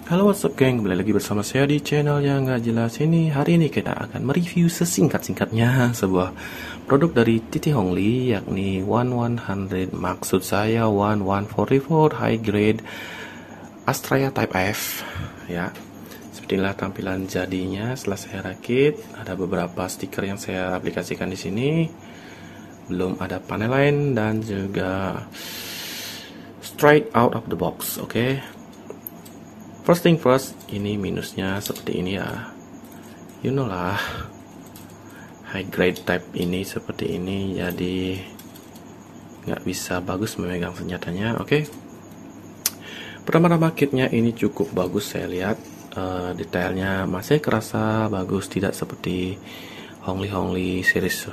Halo, what's up geng, kembali lagi bersama saya di channel yang gak jelas ini. Hari ini kita akan mereview sesingkat-singkatnya sebuah produk dari TT Hongli, yakni 1100, maksud saya 1144 high grade Astraya Type F ya. Seperti inilah tampilan jadinya setelah saya rakit. Ada beberapa stiker yang saya aplikasikan di sini. Belum ada panel lain dan juga straight out of the box, oke. First thing first, ini minusnya seperti ini ya. You know lah, high grade type ini seperti ini, jadi nggak bisa bagus memegang senjatanya. Oke. Pertama-tama kitnya ini cukup bagus, saya lihat detailnya masih kerasa bagus, tidak seperti Hongli series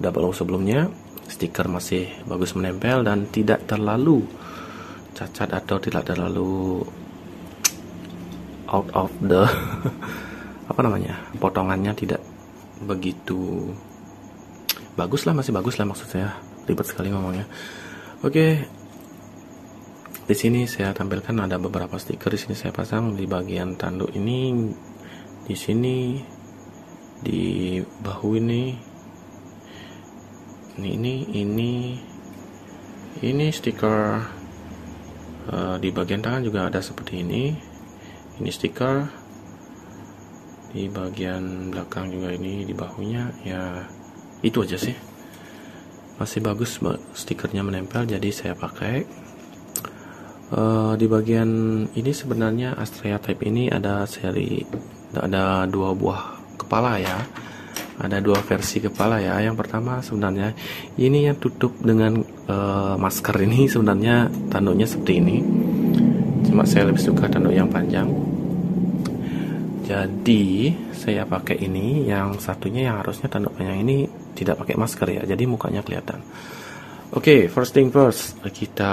00 sebelumnya. Stiker masih bagus menempel dan tidak terlalu cacat atau tidak terlalu out of the potongannya tidak begitu bagus lah, masih bagus lah, maksud saya ribet sekali ngomongnya. Oke, di sini saya tampilkan ada beberapa stiker. Di sini saya pasang di bagian tanduk ini, di sini, di bahu ini stiker. Di bagian tangan juga ada seperti ini. Ini stiker di bagian belakang juga, ini di bahunya ya. Itu aja sih, masih bagus stikernya menempel, jadi saya pakai. Di bagian ini sebenarnya Astraya Type ini ada dua buah kepala ya, ada dua versi kepala ya. Yang pertama sebenarnya ini yang tutup dengan masker, ini sebenarnya tanduknya seperti ini, cuma saya lebih suka tanduk yang panjang, jadi saya pakai ini. Yang satunya yang harusnya tanduk panjang ini tidak pakai masker ya, jadi mukanya kelihatan. Oke, first thing first, kita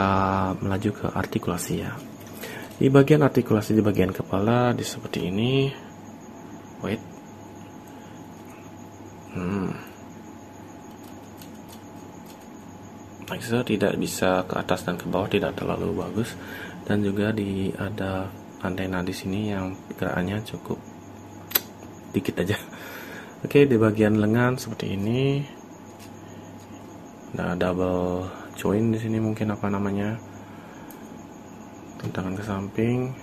melaju ke artikulasi ya. Di bagian artikulasi, di bagian kepala di seperti ini. Wait, tidak bisa ke atas dan ke bawah, tidak terlalu bagus. Dan juga ada antena di sini yang gerakannya cukup dikit aja. Oke, di bagian lengan seperti ini. Nah, double joint di sini, mungkin apa namanya, tentangan ke samping.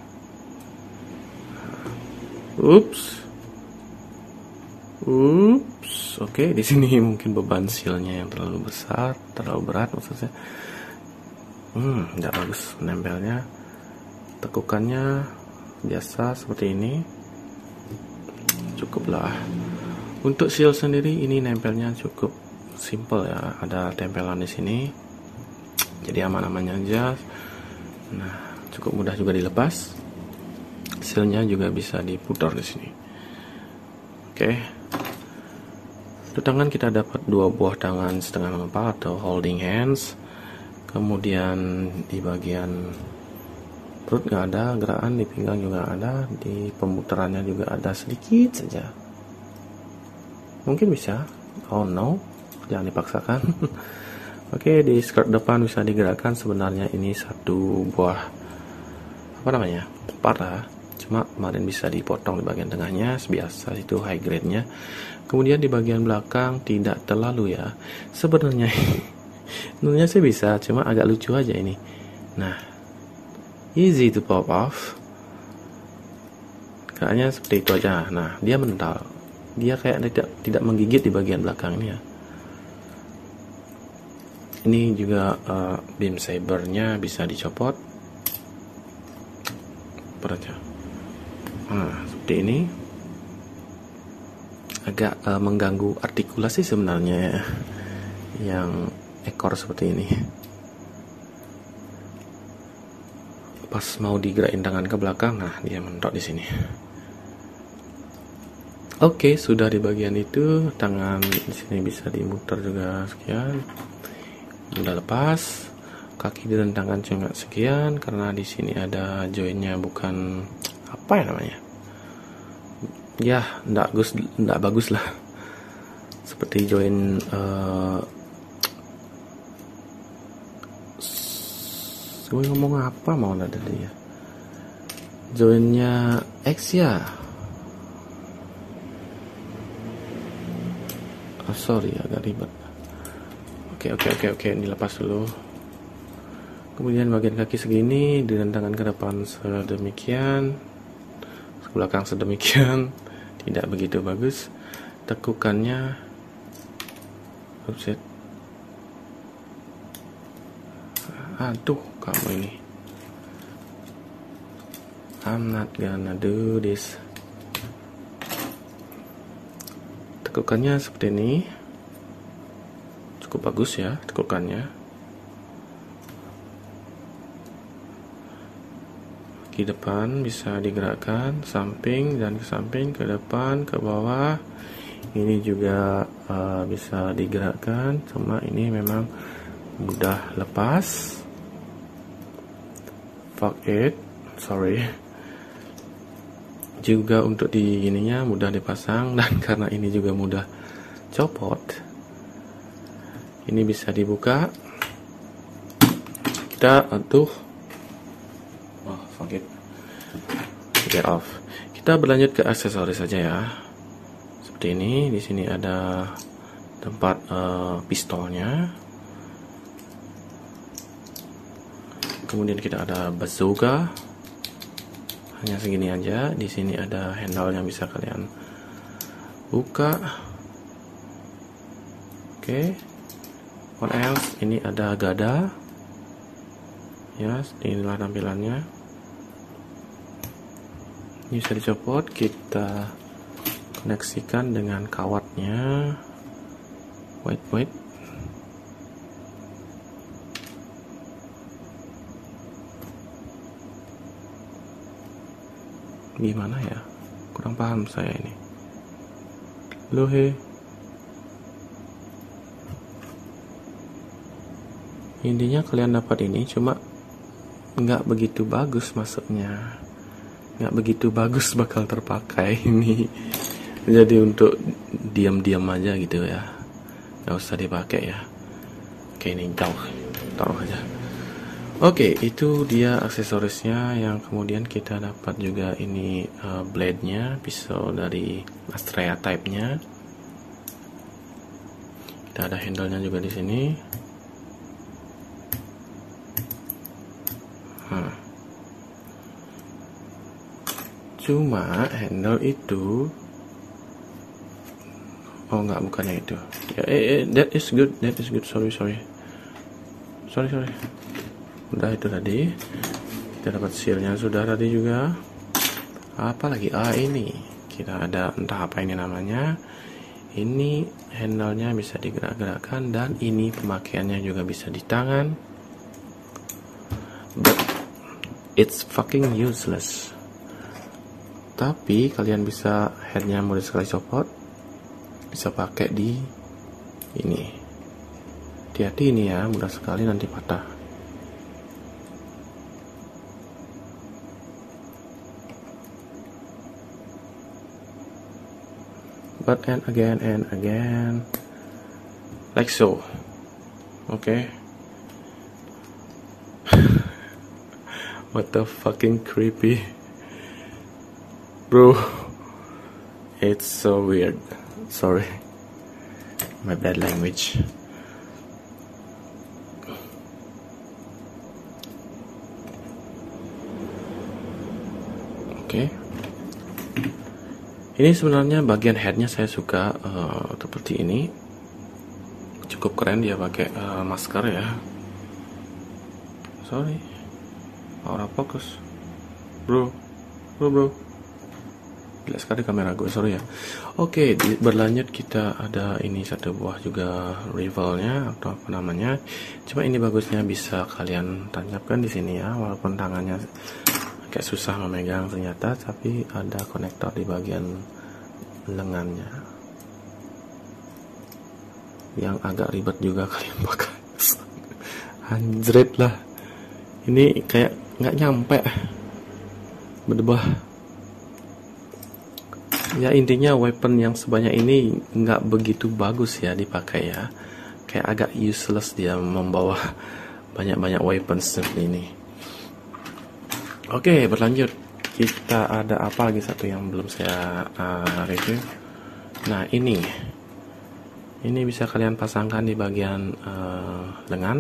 Ups. Oke, di sini mungkin beban silnya yang terlalu besar, terlalu berat maksudnya. Tidak bagus menempelnya. Tekukannya biasa seperti ini, cukuplah. Untuk seal sendiri ini nempelnya cukup simple ya, ada tempelan di sini, jadi aman-aman aja. Nah, cukup mudah juga dilepas. Sealnya juga bisa diputar di sini. Oke. Untuk tangan kita dapat dua buah tangan setengah empat atau holding hands. Kemudian di bagian perut nggak ada gerakan, di pinggang juga ada, di pemutarannya juga ada sedikit saja. Mungkin bisa. Oh no, jangan dipaksakan. Oke, di skirt depan bisa digerakkan. Sebenarnya ini satu buah part lah, cuma kemarin bisa dipotong di bagian tengahnya, biasa itu high grade nya. Kemudian di bagian belakang tidak terlalu ya sebenarnya. Sebenarnya sih bisa, cuma agak lucu aja ini. Nah, easy to pop off, kayaknya seperti itu aja. Nah, dia mental, dia kayak tidak menggigit di bagian belakangnya. Ini juga beam sabernya bisa dicopot aja. Nah, seperti ini. Agak mengganggu artikulasi sebenarnya yang ekor seperti ini. Pas mau digerakin tangan ke belakang, nah dia mentok di sini. Oke, sudah di bagian itu, tangan di sini bisa dimuter juga sekian. Udah lepas. Kaki dan tangan juga sekian, karena di sini ada joinnya, bukan apa ya namanya. Ya, enggak bagus lah. Seperti join gue ngomong apa mau ada dia. joinnya X ya. Oh, sorry, agak ribet. Oke, dilepas dulu. Kemudian bagian kaki segini, dengan tangan ke depan sedemikian, ke belakang sedemikian, tidak begitu bagus. Tekukannya, aduh, kamu ini. I'm not gonna do this. Tekukannya seperti ini. Cukup bagus ya tekukannya. Kaki depan bisa digerakkan, samping dan ke samping, ke depan, ke bawah. Ini juga bisa digerakkan, cuma ini memang mudah lepas. Fuck it, sorry. Juga untuk di ininya mudah dipasang, dan karena ini juga mudah copot, ini bisa dibuka. Kita fuck it, get off. Kita berlanjut ke aksesoris saja ya. Seperti ini, di sini ada tempat pistolnya. Kemudian kita ada bazooka. Hanya segini aja. Di sini ada handle yang bisa kalian buka. Oke. What else? Ini ada gada. Ya, inilah tampilannya. Ini bisa dicopot. Kita koneksikan dengan kawatnya. Wait. Gimana ya? Kurang paham saya ini. Loh he. Intinya kalian dapat ini, cuma nggak begitu bagus masuknya. Nggak begitu bagus bakal terpakai ini. Jadi untuk diam-diam aja gitu ya. Nggak usah dipakai ya. Oke, ini taruh aja. Oke, itu dia aksesorisnya. Yang kemudian kita dapat juga ini blade-nya, pisau dari Astrea type-nya. Kita ada handle-nya juga di sini. Cuma handle itu, bukannya itu. Ya, that is good. Sorry. Udah itu tadi. Kita dapat seal-nya sudah tadi juga. Apalagi ini kita ada, entah apa ini namanya. Ini handle-nya bisa digerak-gerakkan, dan ini pemakaiannya juga bisa di tangan. But it's fucking useless. Tapi kalian bisa, headnya mudah sekali copot, bisa pakai di ini. Hati-hati ini ya, mudah sekali nanti patah. But and again, like so. Okay. What the fucking creepy. Bro, it's so weird. Sorry, my bad language. Oke. Ini sebenarnya bagian headnya saya suka seperti ini. Cukup keren dia pakai masker ya. Sorry, out of focus, bro. Gila sekali kamera gue, sorry ya. Oke, berlanjut kita ada ini satu buah juga rivalnya atau apa namanya. Cuma ini bagusnya bisa kalian tancapkan di sini ya, walaupun tangannya kayak susah memegang ternyata, tapi ada konektor di bagian lengannya yang agak ribet juga kalian pakai. Anjrit lah, ini kayak nggak nyampe berdebah. Ya intinya weapon yang sebanyak ini nggak begitu bagus ya dipakai ya. Kayak agak useless dia membawa banyak-banyak weapons seperti ini. Oke, berlanjut. kita ada apa lagi satu yang belum saya review. Nah, ini bisa kalian pasangkan di bagian lengan.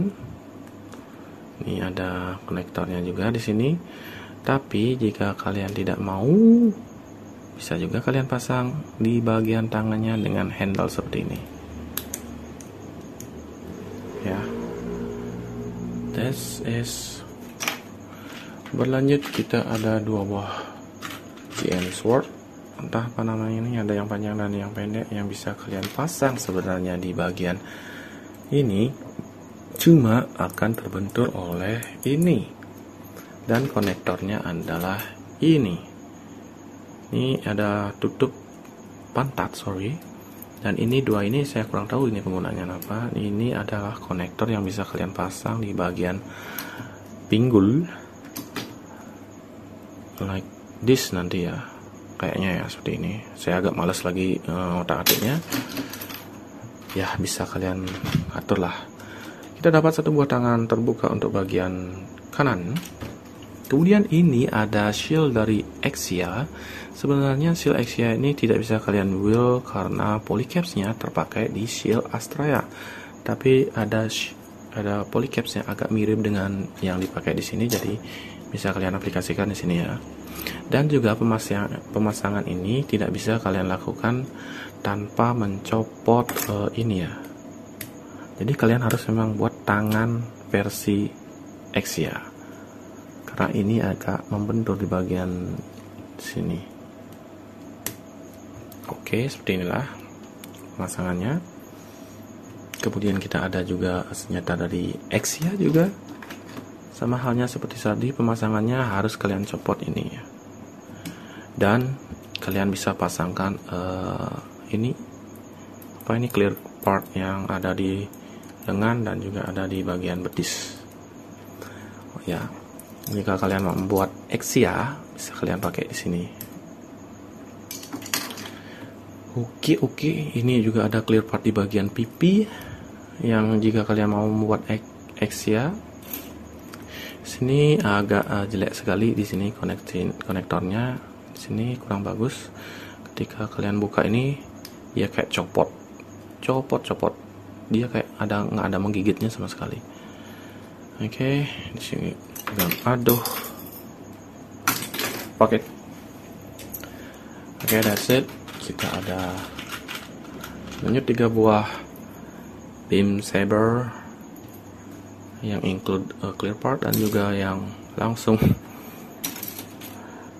Ini ada konektornya juga di sini. Tapi jika kalian tidak mau, bisa juga kalian pasang di bagian tangannya dengan handle seperti ini. Ya. This is. Berlanjut, kita ada dua buah GN Sword, entah apa namanya ini, ada yang panjang dan yang pendek, yang bisa kalian pasang sebenarnya di bagian ini, cuma akan terbentur oleh ini, dan konektornya adalah ini ada tutup pantat, dan ini dua ini saya kurang tahu ini penggunaannya apa. Ini adalah konektor yang bisa kalian pasang di bagian pinggul like this nanti ya, kayaknya ya seperti ini. Saya agak males lagi otak-atiknya ya, bisa kalian atur lah. Kita dapat satu buah tangan terbuka untuk bagian kanan. Kemudian ini ada shield dari Exia. Sebenarnya shield Exia ini tidak bisa kalian build karena polycapsnya terpakai di shield Astraea, tapi ada polycaps yang agak mirip dengan yang dipakai di sini, jadi bisa kalian aplikasikan di sini ya. Dan juga pemasangan ini tidak bisa kalian lakukan tanpa mencopot ini ya. Jadi kalian harus memang buat tangan versi Exia, karena ini agak membentur di bagian sini. Oke, seperti inilah pemasangannya. Kemudian kita ada juga senjata dari Exia juga. Sama halnya seperti tadi, pemasangannya harus kalian copot ini ya. Dan kalian bisa pasangkan ini clear part yang ada di lengan dan juga ada di bagian betis. Oh ya, jika kalian mau membuat Exia, bisa kalian pakai di sini. Oke, ini juga ada clear part di bagian pipi yang jika kalian mau membuat Exia. Sini agak jelek sekali di sini konektornya. Di sini kurang bagus. Ketika kalian buka ini, dia kayak copot. Dia kayak nggak ada menggigitnya sama sekali. Oke, di sini aduh, pakai. Oke, that's it. Kita ada lanjut 3 buah beam saber yang include clear part dan juga yang langsung.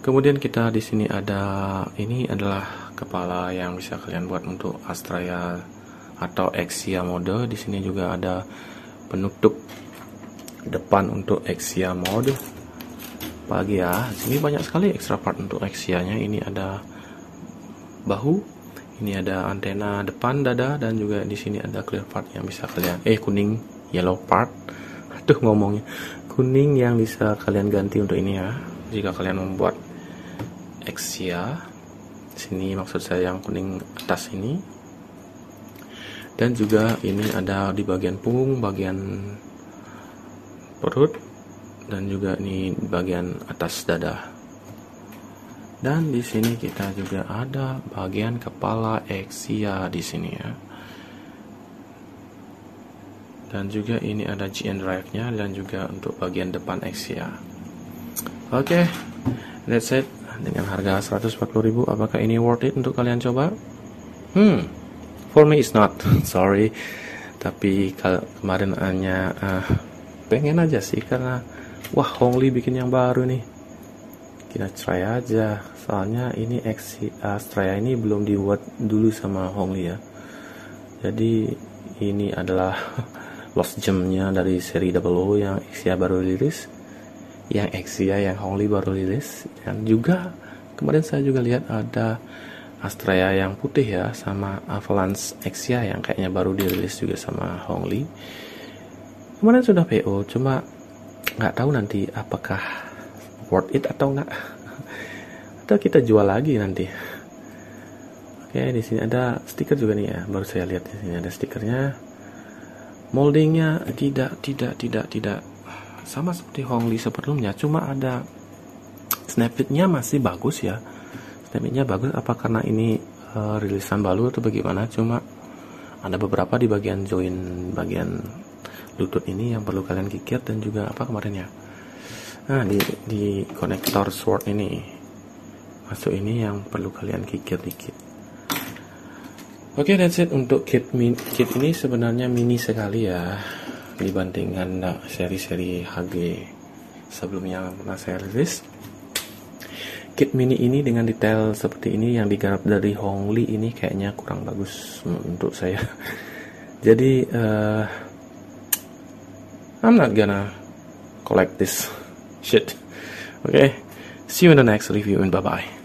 Kemudian kita di sini ada, ini adalah kepala yang bisa kalian buat untuk Astraea atau Exia mode. Di sini juga ada penutup depan untuk Exia mode. Apalagi ya, sini banyak sekali extra part untuk Exia-nya. Ini ada bahu, ini ada antena depan dada, dan juga di sini ada clear part yang bisa kalian kuning, yellow part. Ngomongnya kuning yang bisa kalian ganti untuk ini ya, jika kalian membuat Exia. Sini maksud saya yang kuning atas ini. Dan juga ini ada di bagian punggung, bagian perut, dan juga ini di bagian atas dada. Dan di sini kita juga ada bagian kepala Exia di sini ya. Dan juga ini ada GN drive-nya dan juga untuk bagian depan Exia. Oke, that's it. Dengan harga 140.000, apakah ini worth it untuk kalian coba? For me it's not. Sorry. Tapi kemarin hanya pengen aja sih, karena wah, Hongli bikin yang baru nih. Kita try aja. Soalnya ini Astraea ini belum dibuat dulu sama Hongli ya. Jadi ini adalah lost gem-nya dari seri Double yang Exia baru rilis, yang Exia yang Hongli baru rilis. Dan juga kemarin saya juga lihat ada Astraea yang putih ya, sama Avalanche Exia yang kayaknya baru dirilis juga sama Hongli. Kemarin sudah PO, cuma nggak tahu nanti apakah worth it atau enggak, atau kita jual lagi nanti. Oke, di sini ada stiker juga nih ya, baru saya lihat di sini ada stikernya. Moldingnya tidak sama seperti Hongli sebelumnya, cuma ada Snapfitnya masih bagus ya, snapfitnya bagus. Apa karena ini rilisan baru atau bagaimana? Cuma ada beberapa di bagian join bagian lutut ini yang perlu kalian kikir, dan juga apa kemarin ya, nah di konektor sword ini masuk ini yang perlu kalian kikir dikit. Oke, that's it untuk kit ini. Sebenarnya mini sekali ya dibandingkan seri-seri HG sebelumnya yang pernah saya rilis. Kit mini ini dengan detail seperti ini yang digarap dari Hongli ini kayaknya kurang bagus untuk saya. Jadi I'm not gonna collect this shit. Okay, see you in the next review and bye bye.